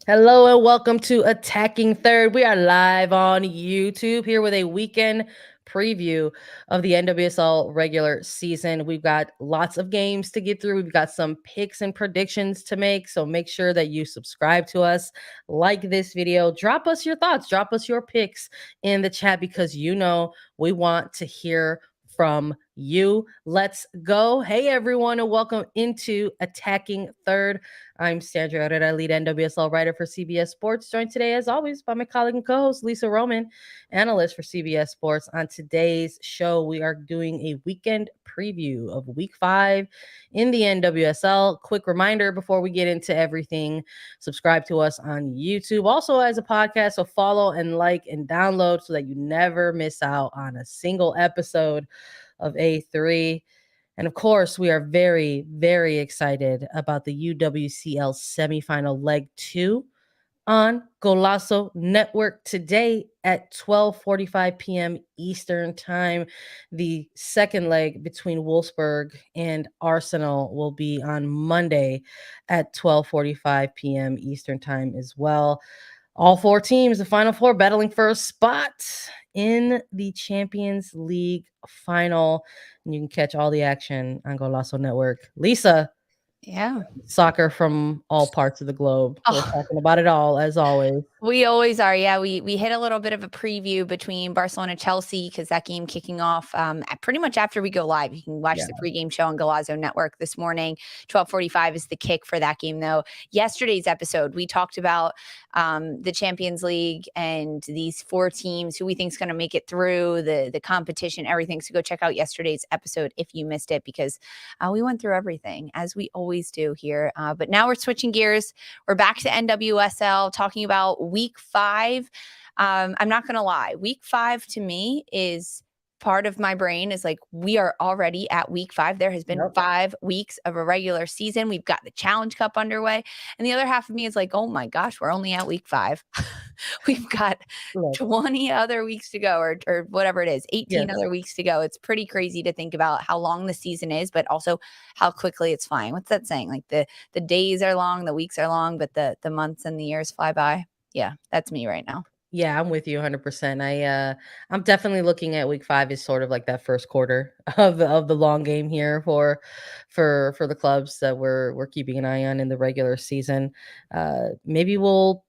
Hello and welcome to Attacking Third. We are live on YouTube here with a weekend preview of the NWSL regular season. We've got lots of games to get through. We've got some picks and predictions to make. So make sure that you subscribe to us, like this video, drop us your thoughts, drop us your picks in the chat because we want to hear from you. Let's go. Hey everyone, and welcome into Attacking Third. I'm Sandra Herrera, lead NWSL writer for CBS Sports, joined today, as always, by my colleague and co-host Lisa Roman, analyst for CBS Sports. On today's show, we are doing a weekend preview of Week 5 in the NWSL. Quick reminder before we get into everything, subscribe to us on YouTube, also as a podcast, so follow and like and download so that you never miss out on a single episode of A3. And of course, we are very, very excited about the UWCL semifinal leg 2 on Golazo Network today at 12:45 p.m. Eastern Time. The second leg between Wolfsburg and Arsenal will be on Monday at 12:45 p.m. Eastern Time as well. All four teams, the final four, battling for a spot in the Champions League final. And you can catch all the action on Golazo Network. Lisa, Yeah. soccer from all parts of the globe. We're Oh, talking about it all, as always. we always are. Yeah, we hit a little bit of a preview between Barcelona Chelsea because that game kicking off pretty much after we go live. You can watch Yeah. the pregame show on Golazo Network this morning. 12:45 is the kick for that game, though. Yesterday's episode, we talked about the Champions League and these four teams who we think is going to make it through the competition, everything. So go check out yesterday's episode if you missed it because we went through everything as we always do here. But now we're switching gears. We're back to NWSL talking about Week 5. I'm not going to lie. Week 5 to me is part of my brain is like, we are already at Week 5. There has been Yep. 5 weeks of a regular season. We've got the Challenge Cup underway. And the other half of me is like, oh my gosh, we're only at Week 5. We've got Look, 20 other weeks to go or whatever it is, 18 yes. other weeks to go. It's pretty crazy to think about how long the season is, but also how quickly it's flying. What's that saying? Like the days are long, the weeks are long, but the months and the years fly by. Yeah, that's me right now. Yeah, I'm with you 100%. I'm definitely looking at week 5 as sort of like that first quarter of the long game here for the clubs that we're keeping an eye on in the regular season. Maybe we'll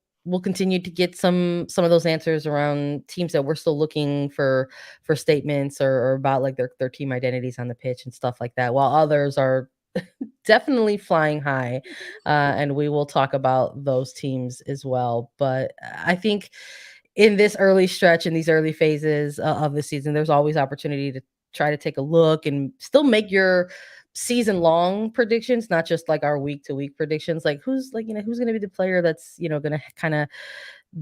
continue to get some of those answers around teams that we're still looking for statements or about like their team identities on the pitch and stuff like that, while others are definitely flying high. And we will talk about those teams as well. But I think in this early stretch, in these early phases of the season, there's always opportunity to try to take a look and still make your season long predictions, not just like our week to week predictions. Like who's going to be the player that's, going to kind of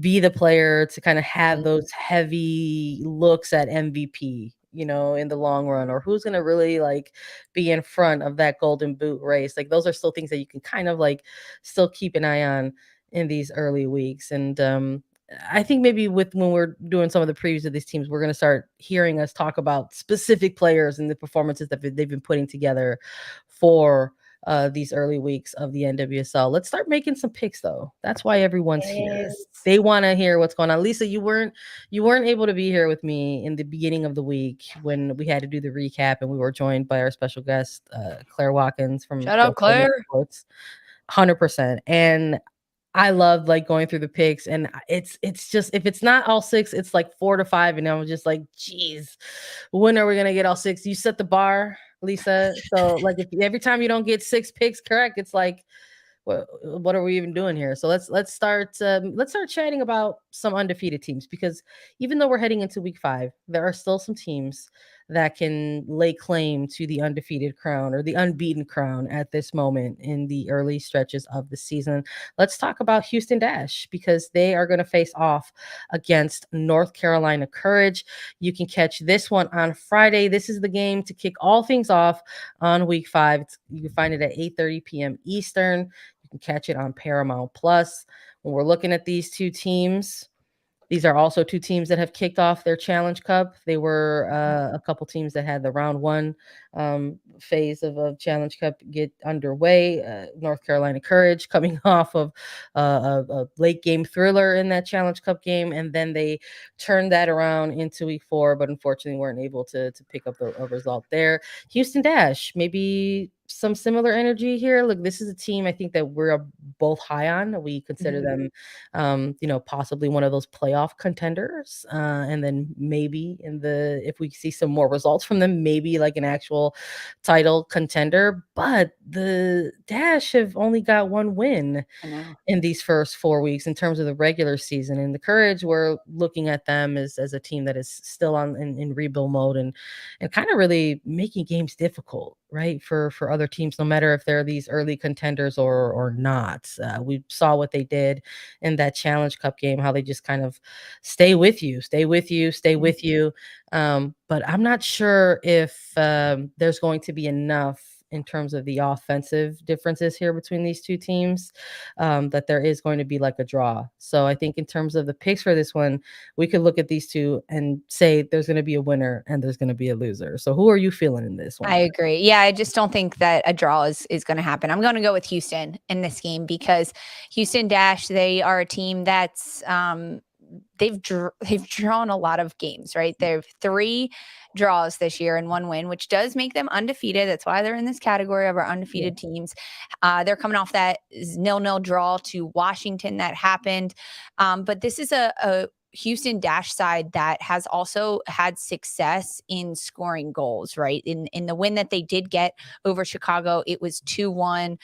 be the player to kind of have those heavy looks at MVP, in the long run, or who's going to really like be in front of that golden boot race. Like those are still things that you can kind of like still keep an eye on in these early weeks. And I think maybe with when we're doing some of the previews of these teams, we're going to start hearing us talk about specific players and the performances that they've been putting together for these early weeks of the NWSL. Let's start making some picks though. That's why everyone's here. Yes. They want to hear what's going on. Lisa, you weren't able to be here with me in the beginning of the week when we had to do the recap, and we were joined by our special guest, Claire Watkins from Shout out, CBS Claire. Sports. 100%. And I love like going through the picks, and it's just if it's not all six, it's like 4 to 5, and I'm just like, geez, when are we gonna get all six? You set the bar, Lisa. So like if every time you don't get 6 picks correct, it's like, what are we even doing here? So let's start chatting about some undefeated teams, because even though we're heading into week 5, there are still some teams that can lay claim to the undefeated crown or the unbeaten crown at this moment in the early stretches of the season. Let's talk about Houston Dash, because they are going to face off against North Carolina Courage. You can catch this one on Friday. This is the game to kick all things off on week 5. You can find it at 8:30 p.m. Eastern. You can catch it on Paramount Plus. When we're looking at these two teams, These are also two teams that have kicked off their Challenge Cup. They were a couple teams that had the round one phase of Challenge Cup get underway. North Carolina Courage coming off of a late game thriller in that Challenge Cup game, and then they turned that around into week 4, but unfortunately weren't able to pick up a result there. Houston Dash, maybe some similar energy here. Look, this is a team I think that we're both high on. We consider them, possibly one of those playoff contenders. And then maybe if we see some more results from them, maybe like an actual title contender. But the Dash have only got one win I know. in these first 4 weeks in terms of the regular season. And the Courage, we're looking at them as a team that is still in rebuild mode and kind of really making games difficult, right, for other teams, no matter if they're these early contenders or not. We saw what they did in that Challenge Cup game, how they just kind of stay with you, stay with you, stay with you. But I'm not sure if there's going to be enough in terms of the offensive differences here between these two teams, that there is going to be like a draw. So I think in terms of the picks for this one, we could look at these two and say there's going to be a winner and there's going to be a loser. So who are you feeling in this I one? agree. Yeah, I just don't think that a draw is going to happen. I'm going to go with Houston in this game because Houston Dash, they are a team that's they've drawn a lot of games, right? They've 3 draws this year and 1 win, which does make them undefeated. That's why they're in this category of our undefeated teams. They're coming off that 0-0 draw to Washington that happened. But this is a Houston Dash side that has also had success in scoring goals, right? In the win that they did get over Chicago, it was 2-1.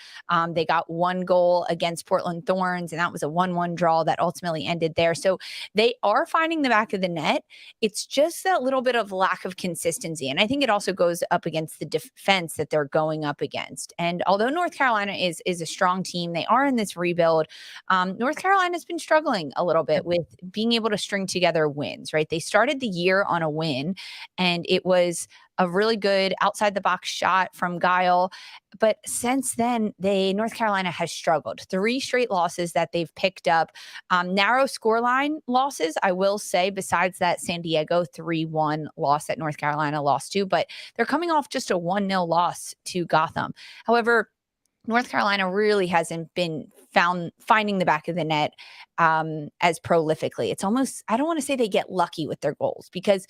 They got 1 goal against Portland Thorns, and that was a 1-1 draw that ultimately ended there. So they are finding the back of the net. It's just that little bit of lack of consistency. And I think it also goes up against the defense that they're going up against. And although North Carolina is a strong team, they are in this rebuild. North Carolina's been struggling a little bit with being able to string together wins, right? They started the year on a win, and it was a really good outside the box shot from Guile. But since then, North Carolina has struggled. 3 straight losses that they've picked up. Narrow scoreline losses, I will say, besides that San Diego 3-1 loss that North Carolina lost to, but they're coming off just a 1-0 loss to Gotham. However, North Carolina really hasn't been finding the back of the net as prolifically. It's almost, I don't want to say they get lucky with their goals, because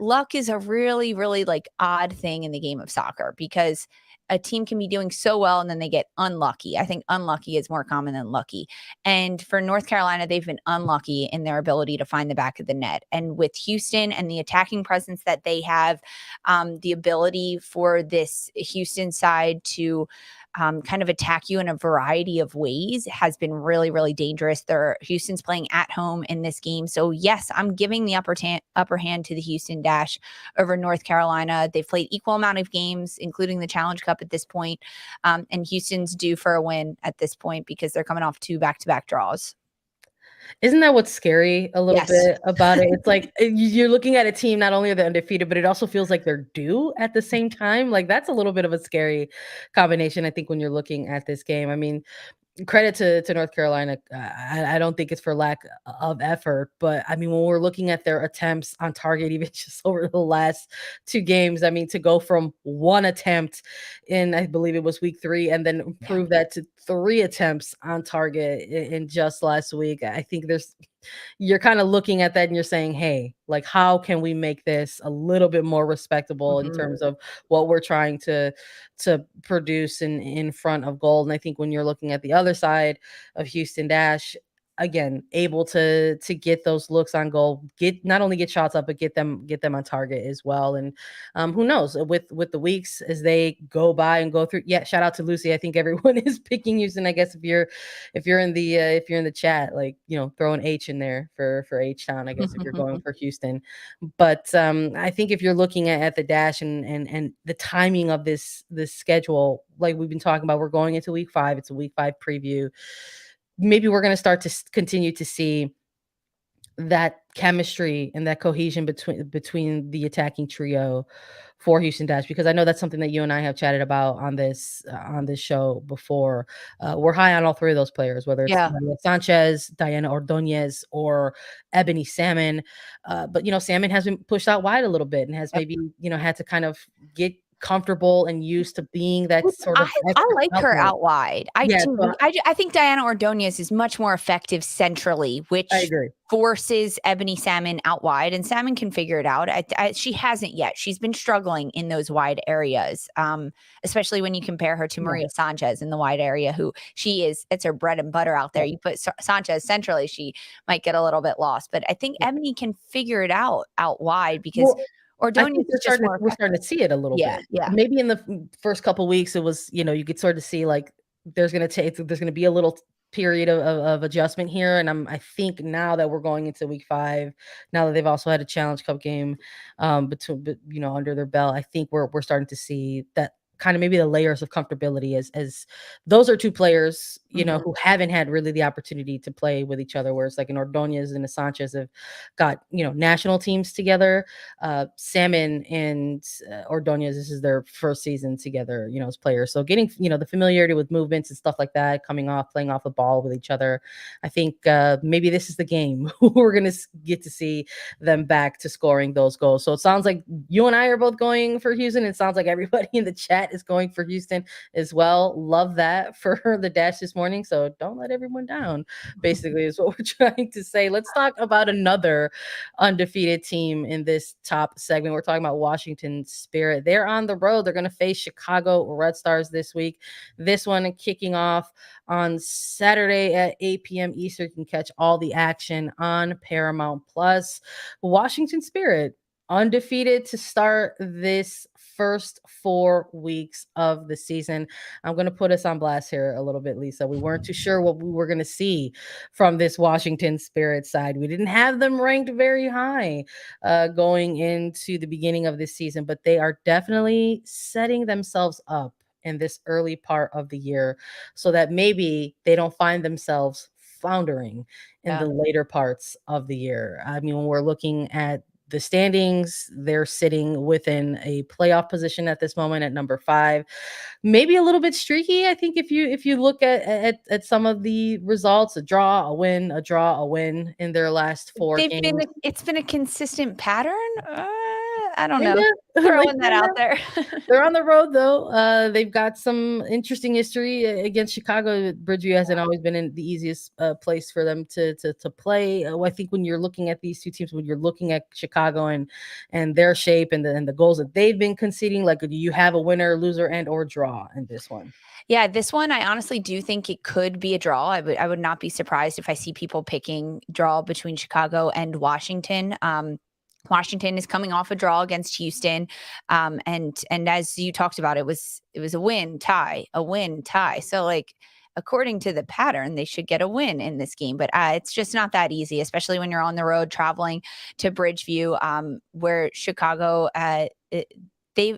luck is a really, really like odd thing in the game of soccer, because a team can be doing so well and then they get unlucky. I think unlucky is more common than lucky. And for North Carolina, they've been unlucky in their ability to find the back of the net. And with Houston and the attacking presence that they have, the ability for this Houston side to kind of attack you in a variety of ways has been really, really dangerous. Houston's playing at home in this game. So yes, I'm giving the upper hand to the Houston Dash over North Carolina. They've played equal amount of games, including the Challenge Cup at this point. And Houston's due for a win at this point because they're coming off 2 back-to-back draws. Isn't that what's scary a little Yes. bit about it? It's like you're looking at a team, not only are they undefeated, but it also feels like they're due at the same time. Like that's a little bit of a scary combination, I think, when you're looking at this game. I mean, credit to North Carolina. I don't think it's for lack of effort, but I mean, when we're looking at their attempts on target, even just over the last 2 games, I mean, to go from 1 attempt in, I believe it was week 3, and then improve that to 3 attempts on target in just last week. I think you're kind of looking at that and you're saying, hey, like, how can we make this a little bit more respectable in terms of what we're trying to produce in front of goal? And I think when you're looking at the other side of Houston Dash, again, able to get those looks on goal, not only get shots up, but get them on target as well. And who knows, with the weeks as they go by and go through. Yeah, shout out to Lucy. I think everyone is picking Houston. I guess if you're in the chat, like, throw an H in there for H Town, I guess, if you're going for Houston. But I think if you're looking at the Dash and the timing of this schedule, like we've been talking about, we're going into week 5. It's a week 5 preview. Maybe we're going to start to continue to see that chemistry and that cohesion between the attacking trio for Houston Dash, because I know that's something that you and I have chatted about on this show before. We're high on all three of those players, whether it's Yeah. Maria Sanchez, Diana Ordonez, or Ebony Salmon. But Salmon has been pushed out wide a little bit and has maybe had to kind of get comfortable and used to being that sort of I extra like her outlet. out wide. I Yeah, do. so I think Diana Ordonez is much more effective centrally, I which agree. forces Ebony Salmon out wide, and Salmon can figure it out. She hasn't yet. She's been struggling in those wide areas, especially when you compare her to Yeah. Maria Sanchez in the wide area, who it's her bread and butter out there. You put Sanchez centrally, she might get a little bit lost, but I think Ebony can figure it out wide because Well, I Ordonez think is just more we're effective. starting to see it a little Yeah, bit. yeah. Maybe in the first couple weeks, it was, you could sort of see like there's gonna be a little period of adjustment here. And I think now that we're going into week 5, now that they've also had a Challenge Cup game under their belt, I think we're starting to see that kind of maybe the layers of comfortability as those are two players, Mhm. who haven't had really the opportunity to play with each other. Whereas like an Ordonez and a Sanchez have got, national teams together. Salmon and Ordonez, this is their first season together, as players. So getting, the familiarity with movements and stuff like that, playing off the ball with each other. I think maybe this is the game we're going to get to see them back to scoring those goals. So it sounds like you and I are both going for Houston. It sounds like everybody in the chat is going for Houston as well. Love that for the Dash this morning. So don't let everyone down, basically, is what we're trying to say. Let's talk about another undefeated team in this top segment. We're talking about Washington Spirit. They're on the road. They're going to face Chicago Red Stars this week. This one kicking off on Saturday at 8 p.m. Eastern. You can catch all the action on Paramount Plus. Washington Spirit undefeated to start this first 4 weeks of the season. I'm going to put us on blast here a little bit, Lisa. We weren't too sure what we were going to see from this Washington Spirit side. We didn't have them ranked very high going into the beginning of this season, but they are definitely setting themselves up in this early part of the year so that maybe they don't find themselves floundering in Yeah. the later parts of the year. I mean, when we're looking at the standings, they're sitting within a playoff position at this moment at number 5. Maybe a little bit streaky. I think if you look at some of the results, a draw, a win, a draw, a win in their last 4 games. It's been a consistent pattern. I don't know. Kinda, like, Throwing that out there. they're on the road though. They've got some interesting history against Chicago. Bridgeview hasn't always been in the easiest place for them to play. I think when you're looking at these two teams, when you're looking at Chicago and their shape and the goals that they've been conceding, like, do you have a winner, loser, and or draw in this one? Yeah, this one I honestly do think it could be a draw. I would not be surprised if I see people picking draw between Chicago and Washington. Washington is coming off a draw against Houston, and as you talked about, it was a win tie, a win tie. So like, according to the pattern, they should get a win in this game, but it's just not that easy, especially when you're on the road traveling to Bridgeview, where Chicago.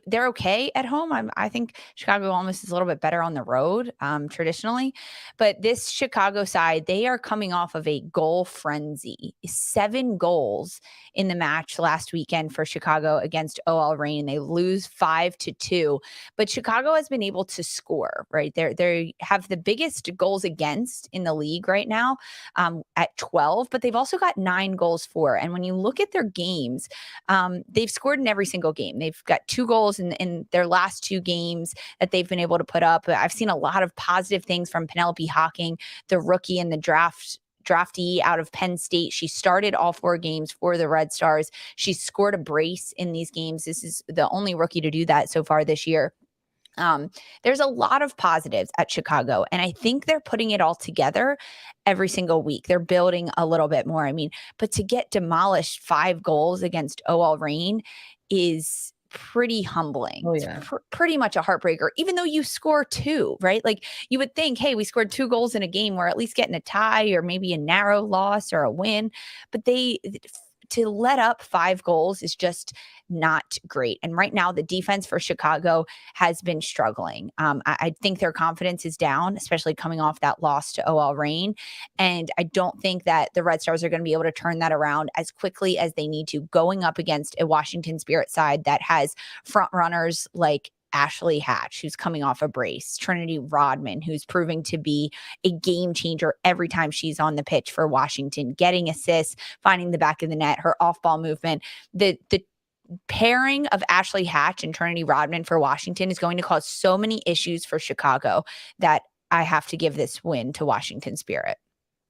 They're okay at home. I think Chicago almost is a little bit better on the road, traditionally. But this Chicago side, they are coming off of a goal frenzy. 7 goals in the match last weekend for Chicago against OL Reign. They lose 5-2. But Chicago has been able to score, right? They have the biggest goals against in the league right now, at 12, but they've also got 9 goals for. And when you look at their games, they've scored in every single game. They've got 2 goals in their last 2 games that they've been able to put up. I've seen a lot of positive things from Penelope Hawking, the rookie in the draftee out of Penn State. She started all 4 games for the Red Stars. She scored a brace in these games. This is the only rookie to do that so far this year. There's a lot of positives at Chicago, and I think they're putting it all together every single week. They're building a little bit more. I mean, but to get demolished 5 goals against OL Reign is pretty humbling. Oh It's yeah. pretty much a heartbreaker, even though you score 2, right? Like, you would think, hey, we scored 2 goals in a game, we're at least getting a tie or maybe a narrow loss or a win. But to let up 5 goals is just not great. And right now, the defense for Chicago has been struggling. I think their confidence is down, especially coming off that loss to OL Reign. And I don't think that the Red Stars are going to be able to turn that around as quickly as they need to, going up against a Washington Spirit side that has front runners like Ashley Hatch, who's coming off a brace, Trinity Rodman, who's proving to be a game changer every time she's on the pitch for Washington, getting assists, finding the back of the net, her off-ball movement. The pairing of Ashley Hatch and Trinity Rodman for Washington is going to cause so many issues for Chicago that I have to give this win to Washington Spirit.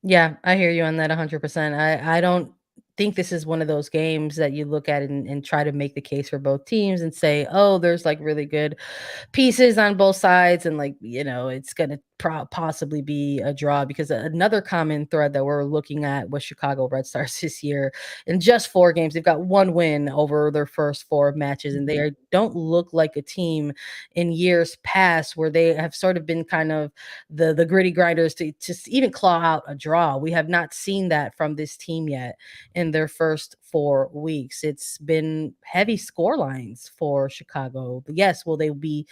Yeah, I hear you on that 100%. I don't think this is one of those games that you look at and try to make the case for both teams and say, oh, there's like really good pieces on both sides, and like, it's going to possibly be a draw, because another common thread that we're looking at with Chicago Red Stars this year, in just 4 games, they've got 1 win over their first 4 matches, and they don't look like a team in years past where they have sort of been kind of the gritty grinders to just even claw out a draw. We have not seen that from this team yet in their first 4 weeks. It's been heavy score lines for Chicago. But yes, will they be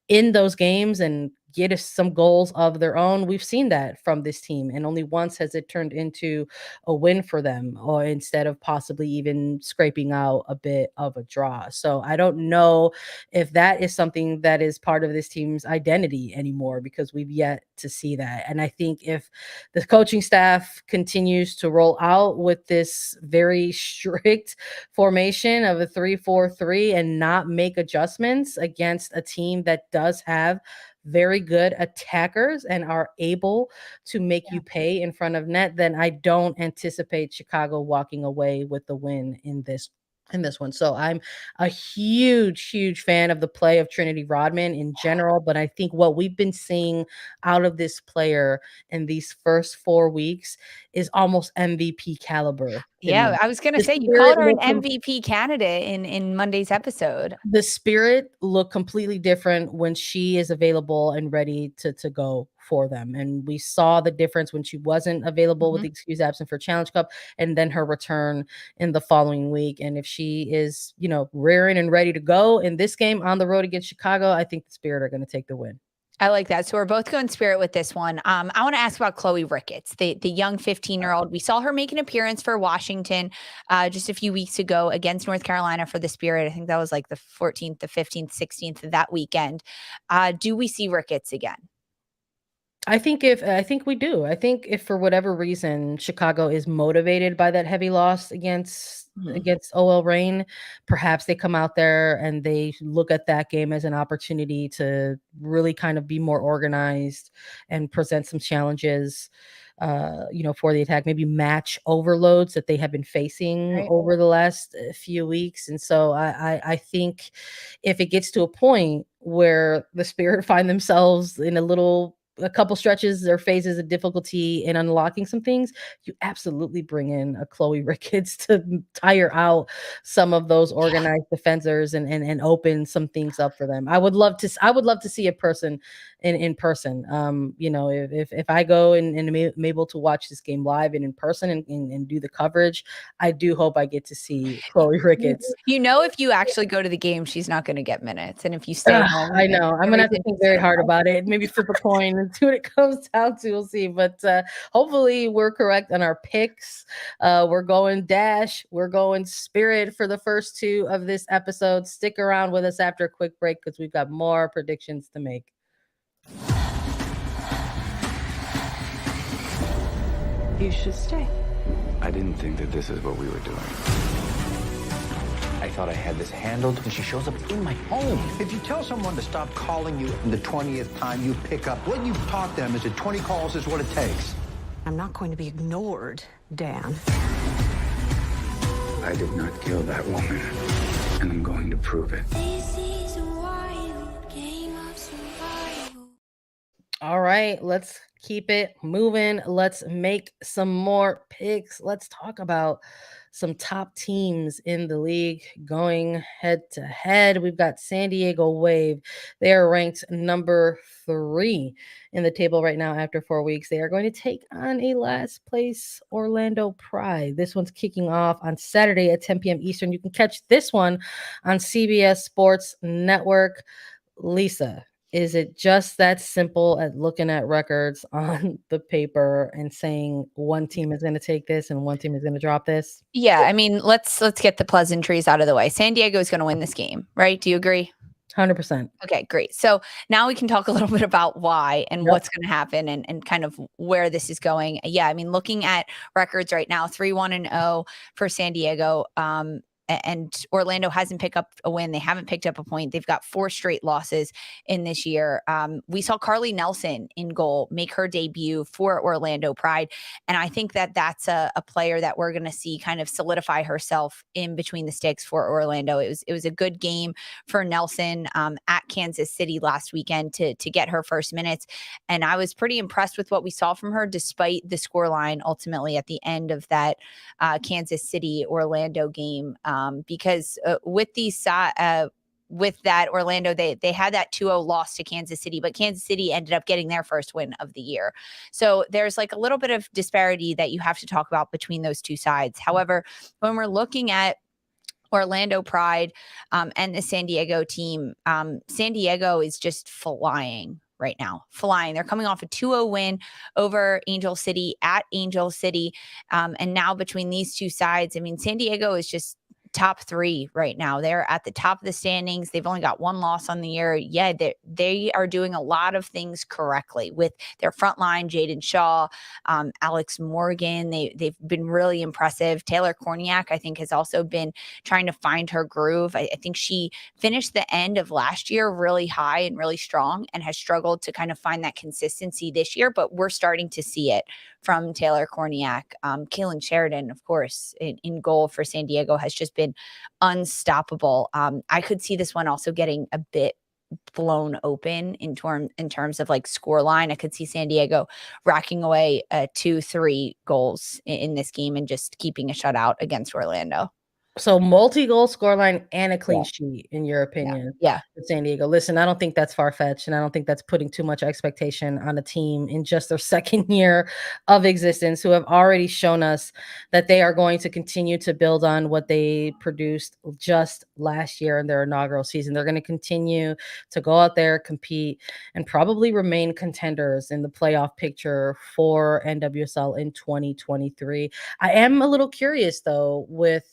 in those games and get us some goals of their own? We've seen that from this team, and only once has it turned into a win for them, or instead of possibly even scraping out a bit of a draw. So I don't know if that is something that is part of this team's identity anymore, because we've yet to see that. And I think if the coaching staff continues to roll out with this very strict formation of a 3-4-3 and not make adjustments against a team that does have very good attackers and are able to make you pay in front of net, then I don't anticipate Chicago walking away with the win in this one. So I'm a huge fan of the play of Trinity Rodman in general, but I think what we've been seeing out of this player in these first 4 weeks is almost MVP caliber. Yeah, I was going to say, you called her an MVP candidate in Monday's episode. The Spirit look completely different when she is available and ready to go for them. And we saw the difference when she wasn't available with the excuse absent for Challenge Cup, and then her return in the following week. And if she is, rearing and ready to go in this game on the road against Chicago, I think the Spirit are going to take the win. I like that. So we're both going Spirit with this one. I want to ask about Chloe Ricketts, the young 15-year-old. We saw her make an appearance for Washington just a few weeks ago against North Carolina for the Spirit. I think that was like the 14th, the 15th, 16th of that weekend. Do we see Ricketts again? I think we do. I think if for whatever reason Chicago is motivated by that heavy loss against OL Reign, perhaps they come out there and they look at that game as an opportunity to really kind of be more organized and present some challenges for the attack, maybe match overloads that they have been facing over the last few weeks. And so I think if it gets to a point where the Spirit find themselves in a couple stretches or phases of difficulty in unlocking some things, you absolutely bring in a Chloe Ricketts to tire out some of those organized defenders and open some things up for them. I would love to see a person in person. If I go and am able to watch this game live and in person and do the coverage, I do hope I get to see Chloe Ricketts. If you actually go to the game, she's not going to get minutes. And if you stay home, I know I'm going to have to think very hard about it. Maybe flip a coin and see what it comes down to. We'll see. But hopefully we're correct on our picks. We're going Dash. We're going Spirit for the first 2 of this episode. Stick around with us after a quick break, because we've got more predictions to make. You should stay. I didn't think that this is what we were doing. I thought I had this handled, and she shows up in my home. If you tell someone to stop calling you the 20th time you pick up, what you've taught them is that 20 calls is what it takes. I'm not going to be ignored, Dan. I did not kill that woman, and I'm going to prove it. All right, let's keep it moving. Let's make some more picks. Let's talk about some top teams in the league going head to head. We've got San Diego Wave. They are ranked number 3 in the table right now after 4 weeks. They are going to take on a last place Orlando Pride. This one's kicking off on Saturday at 10 p.m. Eastern. You can catch this one on CBS Sports Network. Lisa, is it just that simple at looking at records on the paper and saying one team is going to take this and one team is going to drop this? Yeah, I mean, let's get the pleasantries out of the way. San Diego is going to win this game, right? Do you agree? 100%. Okay, great. So now we can talk a little bit about why and Yep. what's going to happen and kind of where this is going. Yeah, I mean, looking at records right now, 3-1-0 for San Diego. And Orlando hasn't picked up a win. They haven't picked up a point. They've got 4 straight losses in this year. We saw Carly Nelson in goal make her debut for Orlando Pride. And I think that that's a player that we're going to see kind of solidify herself in between the sticks for Orlando. It was a good game for Nelson at Kansas City last weekend to get her first minutes. And I was pretty impressed with what we saw from her, despite the scoreline ultimately at the end of that Kansas City Orlando game. Because with that Orlando, they had that 2-0 loss to Kansas City, but Kansas City ended up getting their first win of the year. So there's like a little bit of disparity that you have to talk about between those two sides. However, when we're looking at Orlando Pride and the San Diego team, San Diego is just flying right now. Flying. They're coming off a 2-0 win over Angel City at Angel City. And now between these two sides, I mean, San Diego is just top 3 right now. They're at the top of the standings. They've only got 1 loss on the year. Yeah, they are doing a lot of things correctly with their front line, Jaden Shaw, Alex Morgan. They've been really impressive. Taylor Korniak, I think, has also been trying to find her groove. I think she finished the end of last year really high and really strong and has struggled to kind of find that consistency this year, but we're starting to see it from Taylor Korniak. Kaylin Sheridan, of course, in goal for San Diego has just been unstoppable. I could see this one also getting a bit blown open in terms of like score line. I could see San Diego racking away 2-3 goals in this game and just keeping a shutout against Orlando. So multi-goal scoreline and a clean sheet, in your opinion, Yeah. for San Diego. Listen, I don't think that's far-fetched, and I don't think that's putting too much expectation on a team in just their second year of existence, who have already shown us that they are going to continue to build on what they produced just last year in their inaugural season. They're going to continue to go out there, compete, and probably remain contenders in the playoff picture for NWSL in 2023. I am a little curious, though, with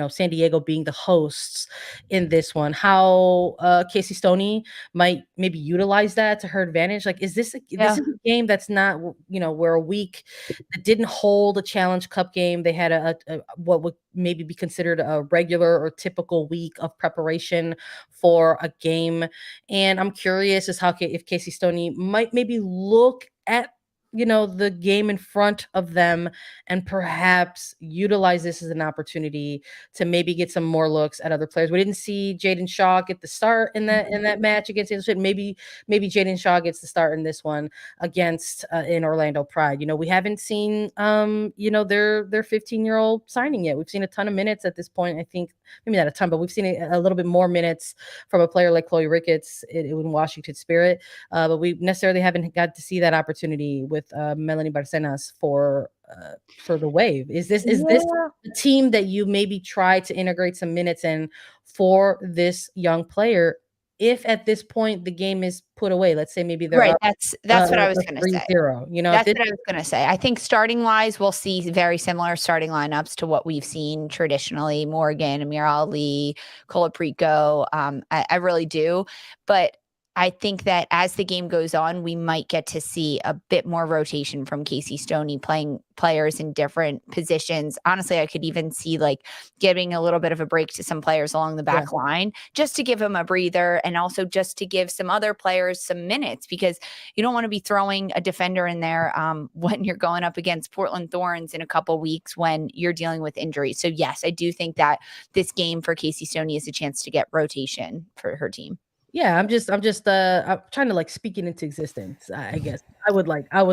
San Diego being the hosts in this one, how Casey Stoney might maybe utilize that to her advantage. Like, is this a game that's not, we're a week that didn't hold a Challenge Cup game. They had a what would maybe be considered a regular or typical week of preparation for a game. And I'm curious as if Casey Stoney might maybe look at the game in front of them and perhaps utilize this as an opportunity to maybe get some more looks at other players. We didn't see Jaden Shaw get the start in that match against Angel. Maybe Jaden Shaw gets the start in this one against in Orlando Pride. We haven't seen their 15-year-old signing yet. We've seen a ton of minutes at this point. I think maybe not a ton, but we've seen a little bit more minutes from a player like Chloe Ricketts in Washington Spirit. But we necessarily haven't got to see that opportunity with Melanie Barcenas for the Wave. Is this a team that you maybe try to integrate some minutes in for this young player? If at this point the game is put away, let's say maybe they're right. up, That's what I was going to say. 3-0. That's what I was going to say. I think starting wise, we'll see very similar starting lineups to what we've seen traditionally. Morgan, Amir Ali, Colaprico. I really do, but I think that as the game goes on, we might get to see a bit more rotation from Casey Stoney playing players in different positions. Honestly, I could even see like giving a little bit of a break to some players along the back line just to give them a breather and also just to give some other players some minutes, because you don't want to be throwing a defender in there when you're going up against Portland Thorns in a couple weeks when you're dealing with injuries. So yes, I do think that this game for Casey Stoney is a chance to get rotation for her team. Yeah, I'm trying to like speak it into existence. I guess I would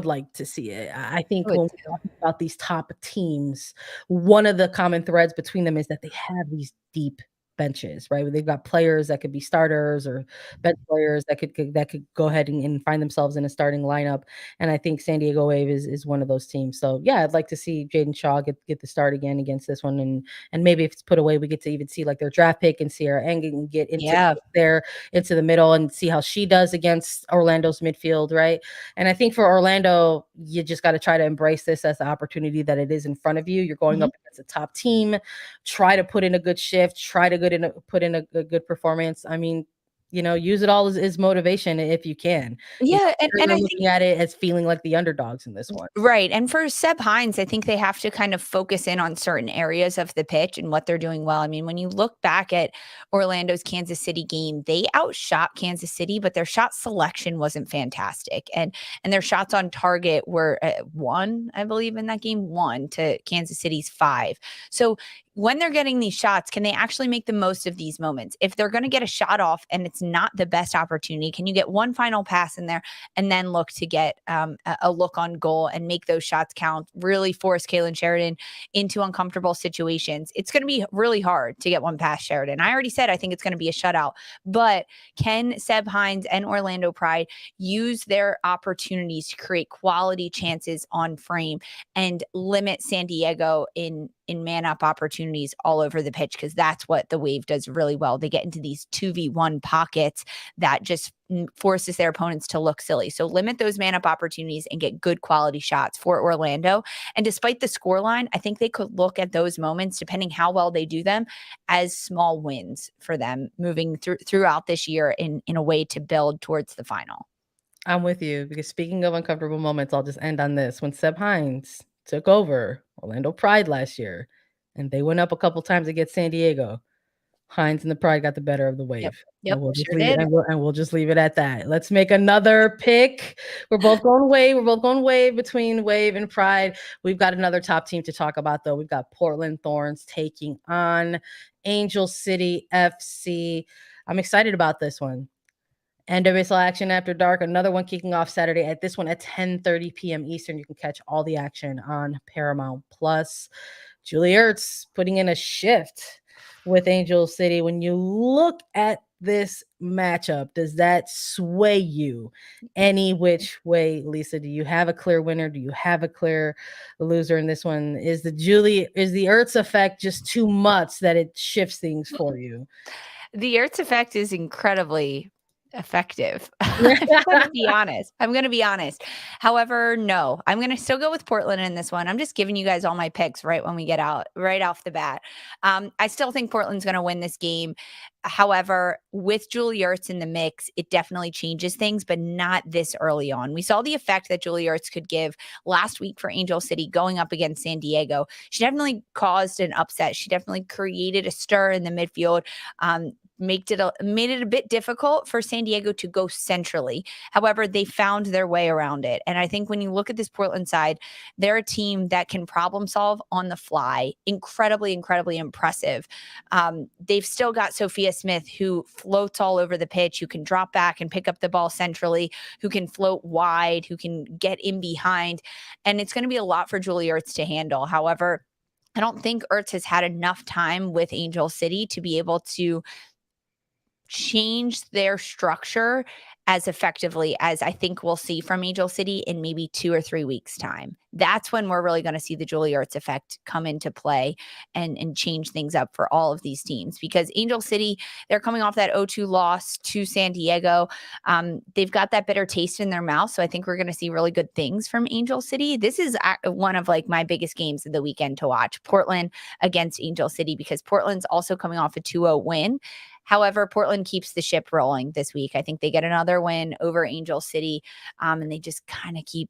like to see it. I I think would when too. we talk about these top teams, one of the common threads between them is that they have these deep benches, right? Where they've got players that could be starters or bench players that could go ahead and find themselves in a starting lineup. And I think San Diego Wave is one of those teams. So yeah, I'd like to see Jaden Shaw get the start again against this one, and maybe if it's put away, we get to even see like their draft pick and Sierra Engen and get into Yeah. there into the middle and see how she does against Orlando's midfield, right? And I think for Orlando, you just got to try to embrace this as the opportunity that it is in front of you. You're going Mhm. up against a top team. Try to put in a good shift. Try to put in a good performance. I mean, use it all as motivation if you can. Yeah, and They're I think looking at it as feeling like the underdogs in this one. right, and for Seb Hines, I think they have to kind of focus in on certain areas of the pitch and what they're doing well. I mean, when you look back at Orlando's Kansas City game, they outshot Kansas City, but their shot selection wasn't fantastic, and their shots on target were 1, I believe, in that game, 1 to Kansas City's 5. So when they're getting these shots, can they actually make the most of these moments? If they're going to get a shot off and it's not the best opportunity, can you get one final pass in there and then look to get a look on goal and make those shots count, really force Kaylin Sheridan into uncomfortable situations? It's going to be really hard to get one past Sheridan. I already said I think it's going to be a shutout, but can Seb Hines and Orlando Pride use their opportunities to create quality chances on frame and limit San Diego in man up opportunities all over the pitch? Because that's what the Wave does really well. They get into these 2v1 pockets that just forces their opponents to look silly. So limit those man up opportunities and get good quality shots for Orlando. And despite the scoreline, I think they could look at those moments, depending how well they do them, as small wins for them moving throughout this year in a way to build towards the final. I'm with you because speaking of uncomfortable moments, I'll just end on this. When Seb Hines took over Orlando Pride last year and they went up a couple times against San Diego, Hines and the Pride got the better of the Yep. Wave. Yep. And we'll just Sure leave it did. and we'll just leave it at that. Let's make another pick. We're both going Wave. We're both going Wave between Wave and Pride. We've got another top team to talk about though. We've got Portland Thorns taking on Angel City FC. I'm excited about this one. NWSL action after dark, another one kicking off Saturday at this one at 10:30 p.m. Eastern. You can catch all the action on Paramount Plus. Julie Ertz putting in a shift with Angel City. When you look at this matchup, does that sway you any which way, Lisa? Do you have a clear winner? Do you have a clear loser in this one? Is the Ertz effect just too much that it shifts things for you? The Ertz effect is incredibly effective. I'm gonna be honest. I'm gonna be honest. However, no, I'm gonna still go with Portland in this one. I'm just giving you guys all my picks right when we get out, right off the bat. I still think Portland's gonna win this game. However, with Julie Ertz in the mix, it definitely changes things, but not this early on. We saw the effect that Julie Ertz could give last week for Angel City going up against San Diego. She definitely caused an upset. She definitely created a stir in the midfield. Made it a bit difficult for San Diego to go centrally. However, they found their way around it. And I think when you look at this Portland side, they're a team that can problem solve on the fly. Incredibly, incredibly impressive. They've still got Sophia Smith, who floats all over the pitch, who can drop back and pick up the ball centrally, who can float wide, who can get in behind. And it's going to be a lot for Julie Ertz to handle. However, I don't think Ertz has had enough time with Angel City to be able to change their structure as effectively as I think we'll see from Angel City in maybe 2 or 3 weeks' time. That's when we're really going to see the Julie Ertz effect come into play and change things up for all of these teams. Because Angel City, they're coming off that 0-2 loss to San Diego. They've got that bitter taste in their mouth. So I think we're going to see really good things from Angel City. This is one of like my biggest games of the weekend to watch. Portland against Angel City, because Portland's also coming off a 2-0 win. However, Portland keeps the ship rolling this week. I think they get another win over Angel City, and they just kind of keep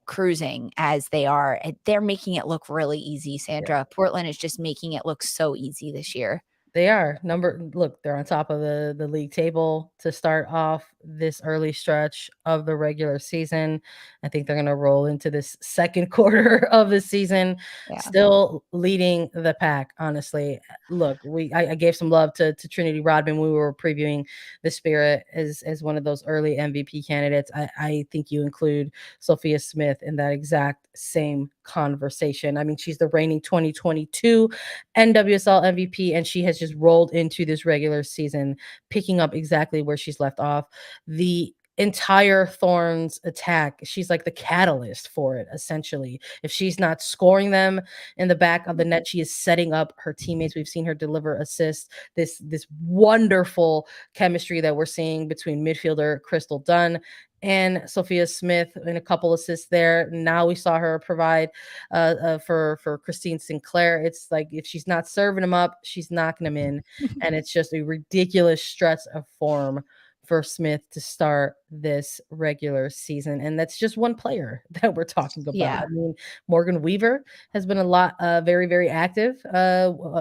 cruising as they are. They're making it look really easy, Sandra. Yeah. Portland is just making it look so easy this year. They are. They're on top of the league table to start off this early stretch of the regular season. I think they're going to roll into this second quarter of the season, still leading the pack. Honestly, look, I gave some love to Trinity Rodman when we were previewing the Spirit as one of those early MVP candidates. I think you include Sophia Smith in that exact same conversation. I mean, she's the reigning 2022 NWSL MVP, and she has just rolled into this regular season, picking up exactly where she's left off. The entire Thorns attack, she's like the catalyst for it, essentially. If she's not scoring them in the back of the net, she is setting up her teammates. We've seen her deliver assists. This wonderful chemistry that we're seeing between midfielder Crystal Dunn and Sophia Smith, and a couple assists there. Now we saw her provide for Christine Sinclair. It's like if she's not serving them up, she's knocking them in, and it's just a ridiculous stretch of form for Smith to start this regular season. And that's just one player that we're talking about. Yeah. I mean, Morgan Weaver has been a lot, very, very active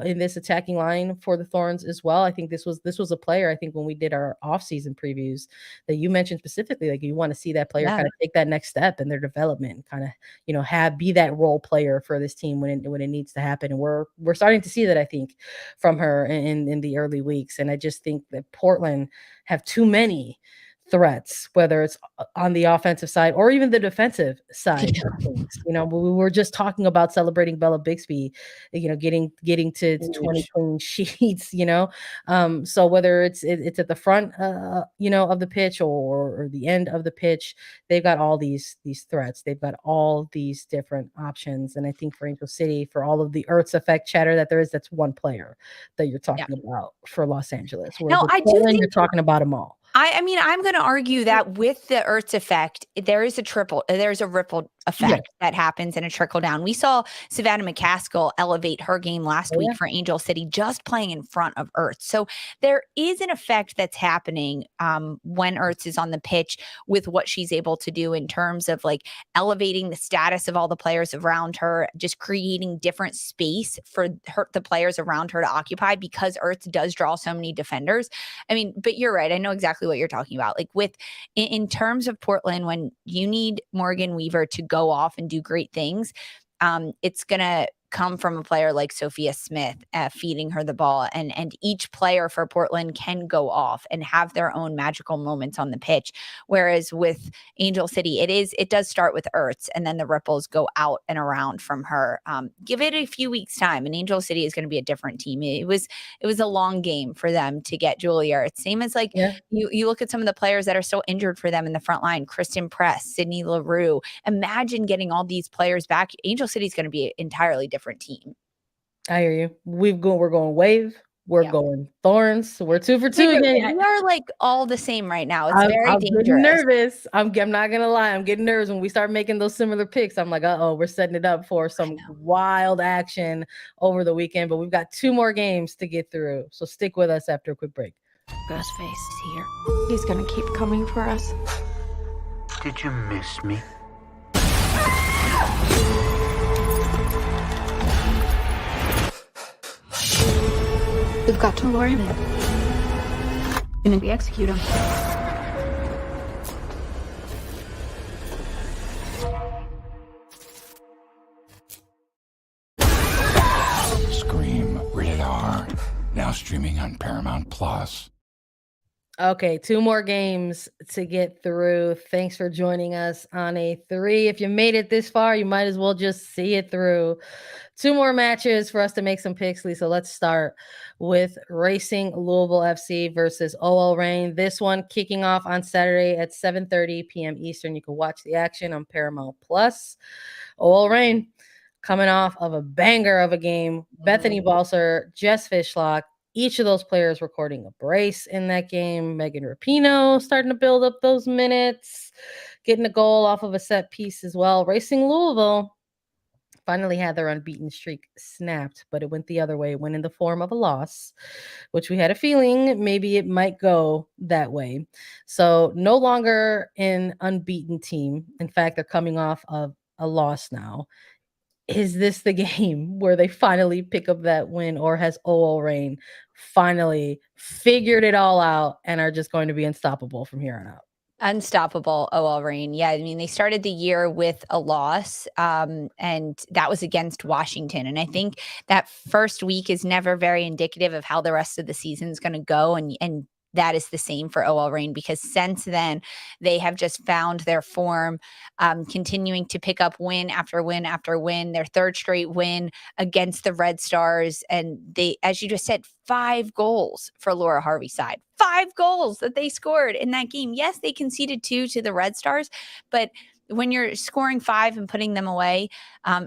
in this attacking line for the Thorns as well. I think this was a player, I think when we did our off-season previews, that you mentioned specifically, like you want to see that player kind of take that next step in their development, kind of, be that role player for this team when it needs to happen. And we're starting to see that, I think, from her in the early weeks. And I just think that Portland have too many threats, whether it's on the offensive side or even the defensive side of things. We were just talking about celebrating Bella Bixby, getting to 20 clean sheets, so whether it's at the front, of the pitch or the end of the pitch, they've got all these threats. They've got all these different options. And I think for Angel City, for all of the Earth's effect chatter that there is, that's one player that you're talking about for Los Angeles. No, I do think you're talking about them all. I mean, I'm going to argue that with the Earth's effect, there's a ripple effect that happens and a trickle down. We saw Savannah McCaskill elevate her game last week for Angel City, just playing in front of Earth. So there is an effect that's happening when Earth is on the pitch with what she's able to do in terms of like elevating the status of all the players around her, just creating different space for the players around her to occupy, because Earth does draw so many defenders. I mean, but you're right. I know exactly what you're talking about. Like in terms of Portland, when you need Morgan Weaver to go off and do great things, it's going to come from a player like Sophia Smith feeding her the ball, and each player for Portland can go off and have their own magical moments on the pitch. Whereas with Angel City, it does start with Ertz, and then the ripples go out and around from her. Give it a few weeks time, and Angel City is going to be a different team. It was a long game for them to get Julia Ertz. Same as you look at some of the players that are still injured for them in the front line: Kristen Press, Sydney LaRue. Imagine getting all these players back. Angel City is going to be an entirely different team. I hear you. We're going Wave. We're going Thorns. So we're 2 for 2 again. We are like all the same right now. It's very dangerous. I'm nervous. I'm not gonna lie. I'm getting nervous when we start making those similar picks. I'm like, we're setting it up for some wild action over the weekend. But we've got 2 more games to get through. So stick with us after a quick break. Ghostface is here. He's gonna keep coming for us. Did you miss me? We've got to lure him in. And then we execute him. Scream, rated R. Now streaming on Paramount Plus. Okay, 2 more games to get through. Thanks for joining us on A3. If you made it this far, you might as well just see it through. 2 more matches for us to make some picks, Lisa. Let's start with Racing Louisville FC versus OL Reign. This one kicking off on Saturday at 7:30 p.m. Eastern. You can watch the action on Paramount Plus. OL Reign coming off of a banger of a game. Bethany Balser, Jess Fishlock, each of those players recording a brace in that game. Megan Rapinoe starting to build up those minutes, getting a goal off of a set piece as well. Racing Louisville finally had their unbeaten streak snapped, but it went the other way. It went in the form of a loss, which we had a feeling maybe it might go that way. So no longer an unbeaten team. In fact, they're coming off of a loss now. is this the game where they finally pick up that win, or has OL Reign finally figured it all out and are just going to be unstoppable from here on out? Unstoppable OL Reign. Yeah, I mean, they started the year with a loss, and that was against Washington. And I think that first week is never very indicative of how the rest of the season is going to go. And that is the same for OL Reign, because since then they have just found their form, continuing to pick up win after win after win. Their third straight win against the Red Stars, and they, as you just said, 5 goals for Laura Harvey's side. 5 goals that they scored in that game. Yes, they conceded 2 to the Red Stars, but when you're scoring 5 and putting them away,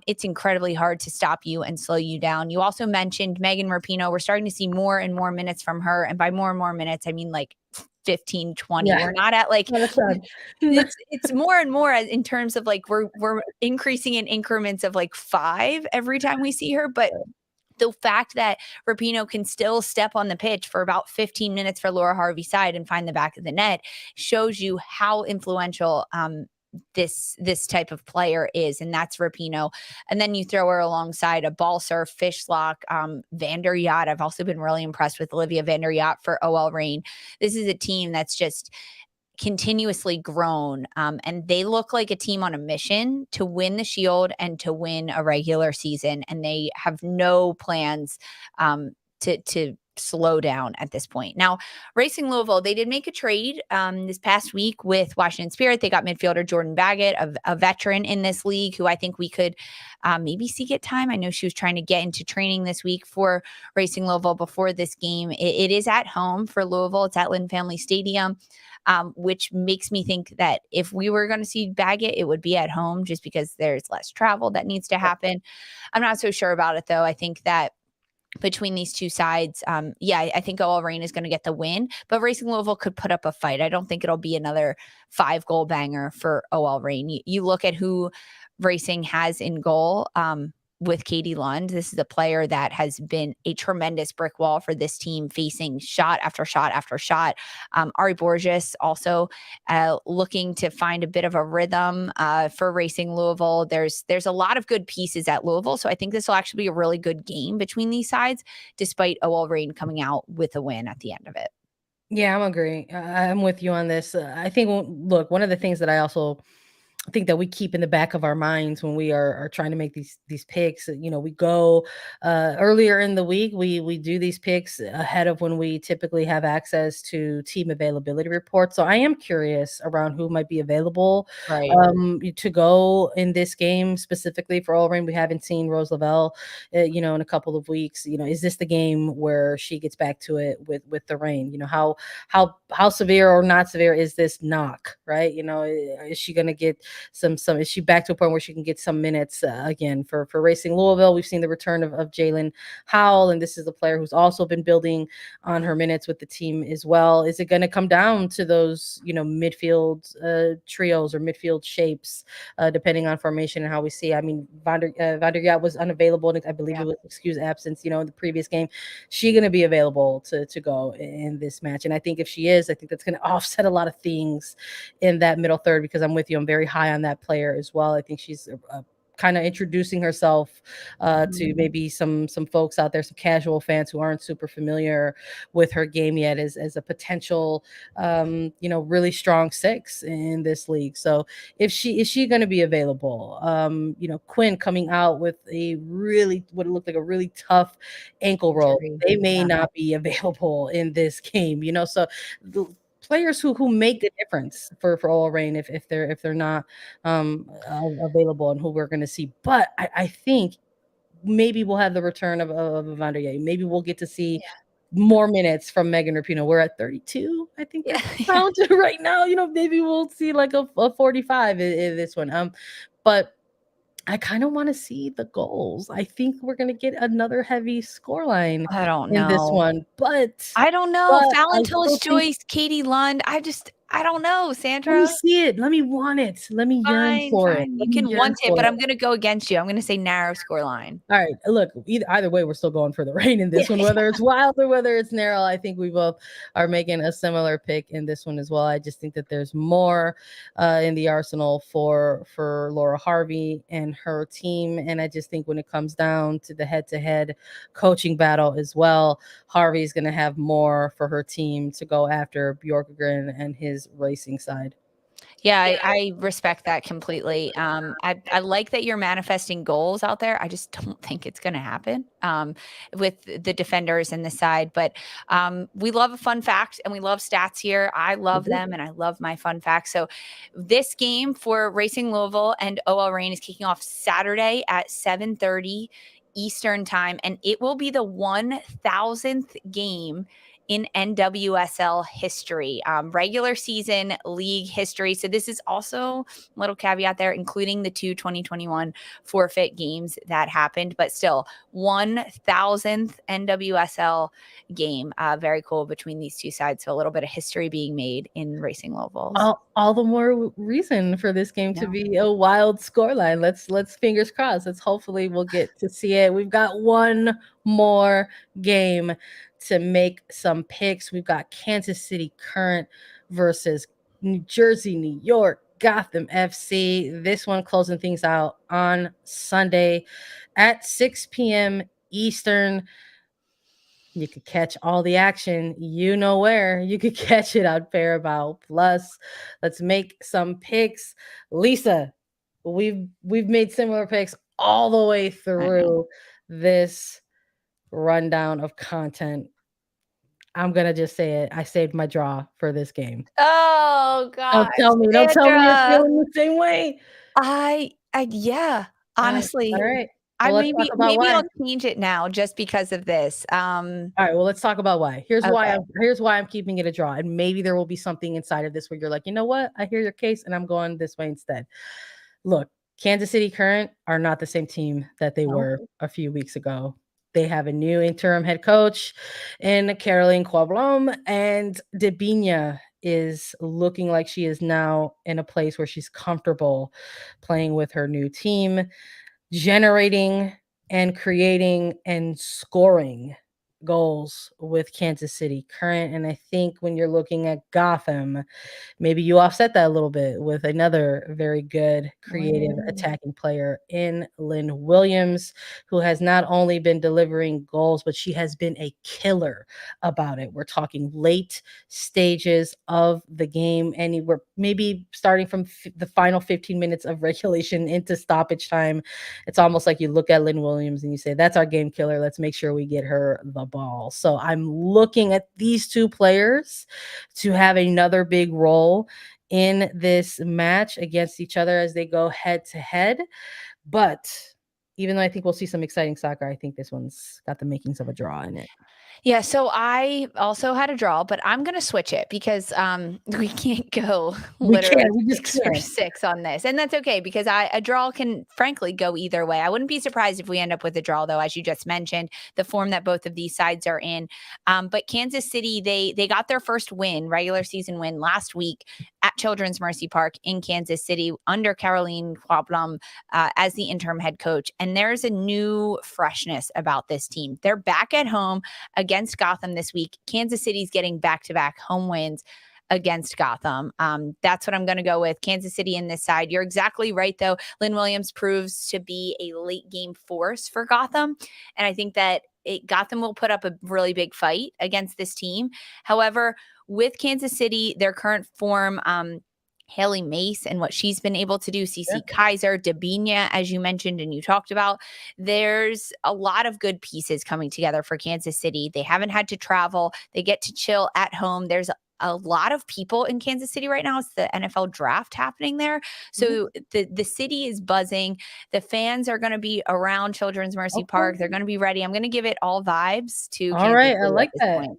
it's incredibly hard to stop you and slow you down. You also mentioned Megan Rapinoe. We're starting to see more and more minutes from her. And by more and more minutes, I mean like 15, 20. Yeah. We're not at like It's it's more and more in terms of like we're increasing in increments of like 5 every time we see her. But the fact that Rapinoe can still step on the pitch for about 15 minutes for Laura Harvey's side and find the back of the net shows you how influential this type of player is, and that's Rapinoe. And then you throw her alongside a Balser, Fishlock, Vander Yacht. I've also been really impressed with Olivia Vander Yacht for OL Reign. This is a team that's just continuously grown, and they look like a team on a mission to win the Shield and to win a regular season, and they have no plans to slow down at this point. Now, Racing Louisville, they did make a trade this past week with Washington Spirit. They got midfielder Jordan Baggett, a veteran in this league, who I think we could maybe see get time. I know she was trying to get into training this week for Racing Louisville before this game. It is at home for Louisville. It's at Lynn Family Stadium. Which makes me think that if we were going to see Baggett, it would be at home, just because there's less travel that needs to happen. I'm not so sure about it, though. I think that between these two sides, I think OL Reign is going to get the win, but Racing Louisville could put up a fight. I don't think it'll be another 5-goal banger for OL Reign. You look at who Racing has in goal, with Katie Lund. This is a player that has been a tremendous brick wall for this team, facing shot after shot after shot. Ari Borges also looking to find a bit of a rhythm for Racing Louisville. There's a lot of good pieces at Louisville, so I think this will actually be a really good game between these sides, despite OL Reign coming out with a win at the end of it. Yeah, I'm agree. I'm with you on this. I think, look, one of the things that I also think that we keep in the back of our minds when we are trying to make these picks, we go earlier in the week, we do these picks ahead of when we typically have access to team availability reports. So I am curious around who might be available to go in this game, specifically for OL Reign. We haven't seen Rose Lavelle in a couple of weeks. Is this the game where she gets back to it with the Reign? How severe or not severe is this knock, right? Is she going to get some is she back to a point where she can get some minutes again for Racing Louisville? We've seen the return of Jalen Howell, and this is a player who's also been building on her minutes with the team as well. Is it going to come down to those midfield trios or midfield shapes, depending on formation and how we see? I mean, Vander Yacht was unavailable, and I believe it was excused absence in the previous game. She going to be available to go in this match? And I think if she is, I think that's going to offset a lot of things in that middle third, because I'm with you. I'm very high on that player as well. I think she's kind of introducing herself to maybe some folks out there, some casual fans who aren't super familiar with her game yet, as a potential really strong 6 in this league. So is she going to be available? Quinn coming out with what looked like a really tough ankle roll. They may not be available in this game. So the players who make the difference for OL Reign if they're not available, and who we're going to see. But I think maybe we'll have the return of Vander Yacht. Maybe we'll get to see more minutes from Megan Rapinoe. We're at 32, I think that's counted right now. Maybe we'll see like a 45 in this one. But I kind of want to see the goals. I think we're going to get another heavy scoreline I don't in this know. one, but I don't know. I Fallon still Tillis think Joyce, Katie Lund. I don't know, Let Sandra. me see it. Let me want it. Let me yearn Fine, for it. fine. Let You me can yearn want it, for but it. I'm gonna go against you. I'm gonna say narrow score line. All right. Look, either way, we're still going for the rain in this one, whether it's wild or whether it's narrow. I think we both are making a similar pick in this one as well. I just think that there's more in the arsenal for Laura Harvey and her team. And I just think when it comes down to the head-to-head coaching battle as well, Harvey's going to have more for her team to go after Bjorkgren and his racing side. Yeah, I respect that completely. I like that you're manifesting goals out there. I just don't think it's going to happen with the defenders and the side. But we love a fun fact and we love stats here. I love them and I love my fun facts. So this game for Racing Louisville and OL Reign is kicking off Saturday at 7:30 Eastern time, and it will be the 1,000th game in NWSL history, regular season league history. So this is also a little caveat there, including the 2021 forfeit games that happened, but still 1,000th NWSL game. Very cool between these two sides. So a little bit of history being made in Racing Louisville. All the more reason for this game to be a wild scoreline. Let's fingers crossed. Let's hopefully we'll get to see it. We've got one more game to make some picks. We've got Kansas City Current versus New Jersey, New York, Gotham FC. This one closing things out on Sunday at 6 p.m. Eastern. You could catch all the action, you know where. You could catch it on Paramount Plus. Let's make some picks. Lisa, we've made similar picks all the way through this rundown of content. I'm gonna just say it. I saved my draw for this game. Oh Don't gosh, tell me. Don't tell me you're Sandra. feeling the same way. Yeah, All honestly, right. I Well, let's talk about maybe why. I'll change it now just because of this. All right, well, let's talk about why. Okay. Here's why I'm keeping it a draw. And maybe there will be something inside of this where you're like, you know what? I hear your case and I'm going this way instead. Look, Kansas City Current are not the same team that they were a few weeks ago. They have a new interim head coach in Caroline Quablom, and Debinha is looking like she is now in a place where she's comfortable playing with her new team, generating and creating and scoring goals with Kansas City Current. And I think when you're looking at Gotham, maybe you offset that a little bit with another very good creative attacking player in Lynn Williams, who has not only been delivering goals, but she has been a killer about it. We're talking late stages of the game, and we're maybe starting from the final 15 minutes of regulation into stoppage time. It's almost like you look at Lynn Williams and you say, that's our game killer. Let's make sure we get her the ball. So I'm looking at these two players to have another big role in this match against each other as they go head to head. But even though I think we'll see some exciting soccer, I think this one's got the makings of a draw in it. Yeah, so I also had a draw, but I'm gonna switch it because we can't go literally We just 6 for can't. 6 on this. And that's okay because a draw can frankly go either way. I wouldn't be surprised if we end up with a draw though, as you just mentioned, the form that both of these sides are in. But Kansas City, they got their first win, regular season win last week at Children's Mercy Park in Kansas City under Caroline Quablom as the interim head coach. And there's a new freshness about this team. They're back at home against Gotham this week. Kansas City's getting back-to-back home wins against Gotham. That's what I'm going to go with. Kansas City in this side. You're exactly right, though. Lynn Williams proves to be a late game force for Gotham. And I think that Gotham will put up a really big fight against this team. However, with Kansas City, their current form, Haley Mace and what she's been able to do, CC Kaiser, Debinha, as you mentioned and you talked about, there's a lot of good pieces coming together for Kansas City. They haven't had to travel. They get to chill at home. There's a lot of people in Kansas City right now. It's the NFL draft happening there. So the city is buzzing. The fans are going to be around Children's Mercy Park. They're going to be ready. I'm going to give it all vibes to All Kansas right. City I like at this that. point.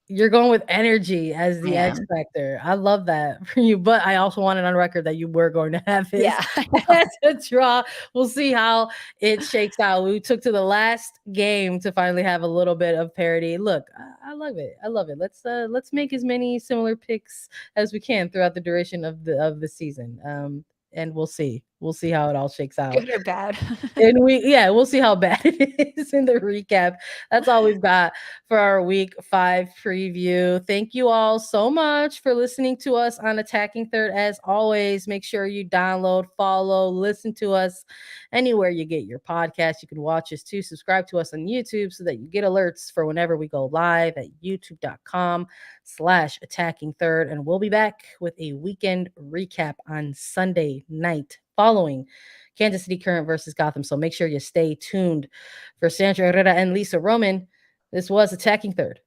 You're going with energy as the I X am. factor. I love that for you, but I also wanted on record that you were going to have his Yeah, I know. as a draw. We'll see how it shakes out. We took to the last game to finally have a little bit of parity. Look, I love it. I love it. Let's make as many similar picks as we can throughout the duration of the season. And we'll see. We'll see how it all shakes out. Good or bad. And we'll see how bad it is in the recap. That's all we've got for our week 5 preview. Thank you all so much for listening to us on Attacking Third. As always, make sure you download, follow, listen to us anywhere you get your podcast. You can watch us too. Subscribe to us on YouTube so that you get alerts for whenever we go live at youtube.com/attacking third. And we'll be back with a weekend recap on Sunday night following Kansas City Current versus Gotham. So make sure you stay tuned. For Sandra Herrera and Lisa Roman, this was Attacking Third.